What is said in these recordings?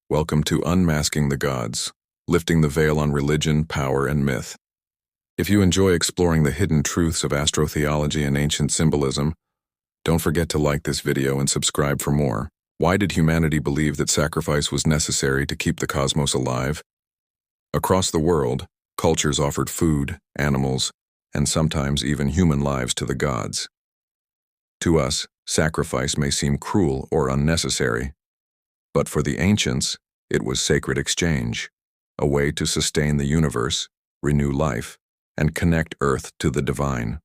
Welcome to Unmasking the Gods, lifting the veil on religion, power, and myth. If you enjoy exploring the hidden truths of astrotheology and ancient symbolism, don't forget to like this video and subscribe for more. Why did humanity believe that sacrifice was necessary to keep the cosmos alive? Across the world, cultures offered food, animals, and sometimes even human lives to the gods. To us, sacrifice may seem cruel or unnecessary, but for the ancients, it was sacred exchange, a way to sustain the universe, renew life, and connect Earth to the divine.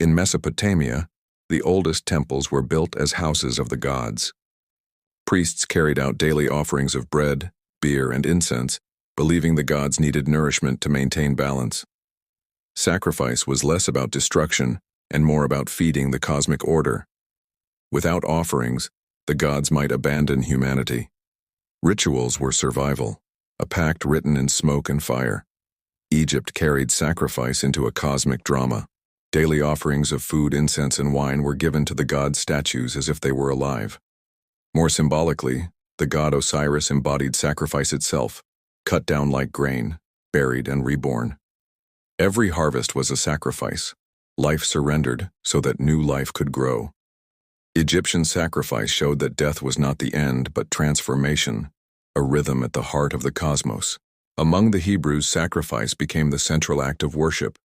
In Mesopotamia, the oldest temples were built as houses of the gods. Priests carried out daily offerings of bread, beer, and incense, believing the gods needed nourishment to maintain balance. Sacrifice was less about destruction and more about feeding the cosmic order. Without offerings, the gods might abandon humanity. Rituals were survival, a pact written in smoke and fire. Egypt carried sacrifice into a cosmic drama. Daily offerings of food, incense, and wine were given to the god statues as if they were alive. More symbolically, the god Osiris embodied sacrifice itself, cut down like grain, buried and reborn. Every harvest was a sacrifice, life surrendered so that new life could grow. Egyptian sacrifice showed that death was not the end but transformation, a rhythm at the heart of the cosmos. Among the Hebrews, sacrifice became the central act of worship.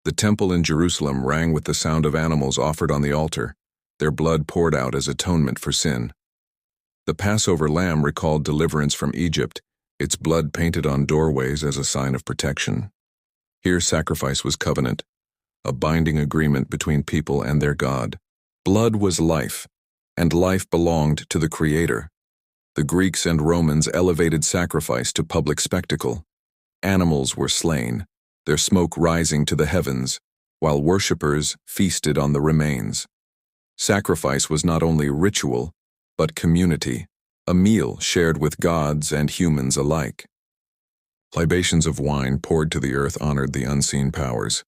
The temple in Jerusalem rang with the sound of animals offered on the altar, their blood poured out as atonement for sin. The Passover lamb recalled deliverance from Egypt, its blood painted on doorways as a sign of protection. Here sacrifice was covenant, a binding agreement between people and their God. Blood was life, and life belonged to the Creator. The Greeks and Romans elevated sacrifice to public spectacle. Animals were slain, their smoke rising to the heavens, while worshippers feasted on the remains. Sacrifice was not only ritual, but community, a meal shared with gods and humans alike. Libations of wine poured to the earth honored the unseen powers.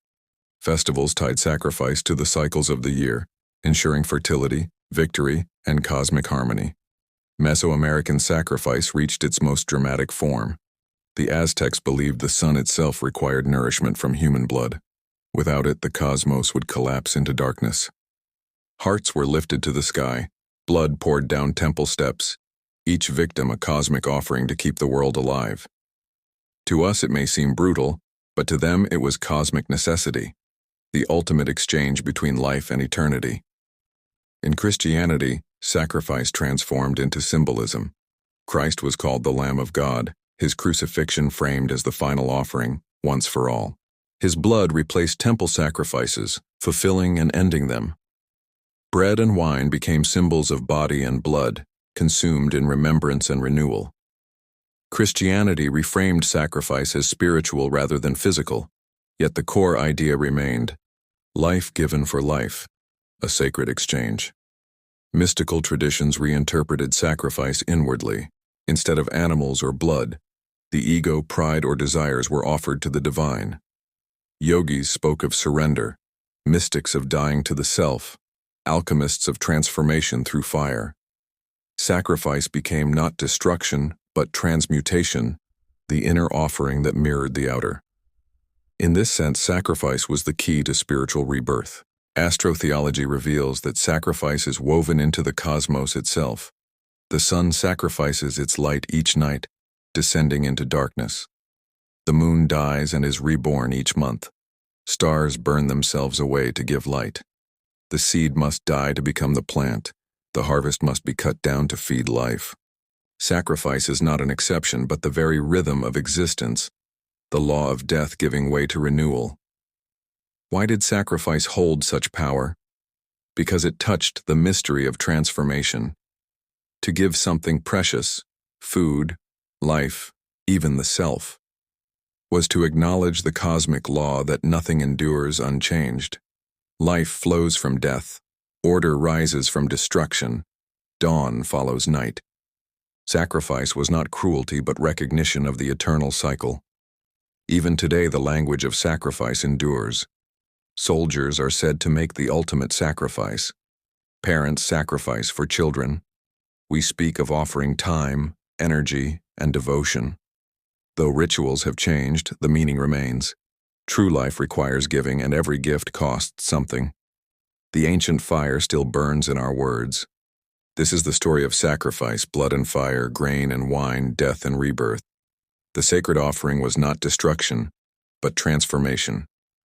Festivals tied sacrifice to the cycles of the year, ensuring fertility, victory, and cosmic harmony. Mesoamerican sacrifice reached its most dramatic form. The Aztecs believed the sun itself required nourishment from human blood. Without it, the cosmos would collapse into darkness. Hearts were lifted to the sky, blood poured down temple steps, each victim a cosmic offering to keep the world alive. To us it may seem brutal, but to them it was cosmic necessity, the ultimate exchange between life and eternity. In Christianity, sacrifice transformed into symbolism. Christ was called the Lamb of God, his crucifixion framed as the final offering, once for all. His blood replaced temple sacrifices, fulfilling and ending them. Bread and wine became symbols of body and blood, consumed in remembrance and renewal. Christianity reframed sacrifice as spiritual rather than physical, yet the core idea remained: life given for life, a sacred exchange. Mystical traditions reinterpreted sacrifice inwardly. Instead of animals or blood, the ego, pride, or desires were offered to the divine. Yogis spoke of surrender, mystics of dying to the self, alchemists of transformation through fire. Sacrifice became not destruction, but transmutation, the inner offering that mirrored the outer. In this sense, sacrifice was the key to spiritual rebirth. Astrotheology reveals that sacrifice is woven into the cosmos itself. The sun sacrifices its light each night, descending into darkness. The moon dies and is reborn each month. Stars burn themselves away to give light. The seed must die to become the plant. The harvest must be cut down to feed life. Sacrifice is not an exception, but the very rhythm of existence, the law of death giving way to renewal. Why did sacrifice hold such power? Because it touched the mystery of transformation. To give something precious, food, life, even the self, was to acknowledge the cosmic law that nothing endures unchanged. Life flows from death, order rises from destruction, dawn follows night. Sacrifice was not cruelty but recognition of the eternal cycle. Even today the language of sacrifice endures. Soldiers are said to make the ultimate sacrifice. Parents sacrifice for children. We speak of offering time, energy, and devotion. Though rituals have changed, the meaning remains. True life requires giving, and every gift costs something. The ancient fire still burns in our words. This is the story of sacrifice, blood and fire, grain and wine, death and rebirth. The sacred offering was not destruction, but transformation,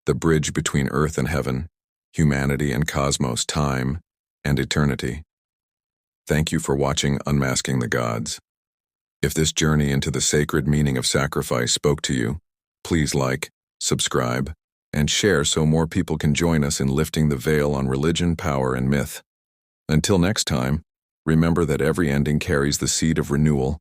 the bridge between earth and heaven, humanity and cosmos, time and eternity. Thank you for watching Unmasking the Gods. If this journey into the sacred meaning of sacrifice spoke to you, please like, subscribe, and share so more people can join us in lifting the veil on religion, power, and myth. Until next time, remember that every ending carries the seed of renewal,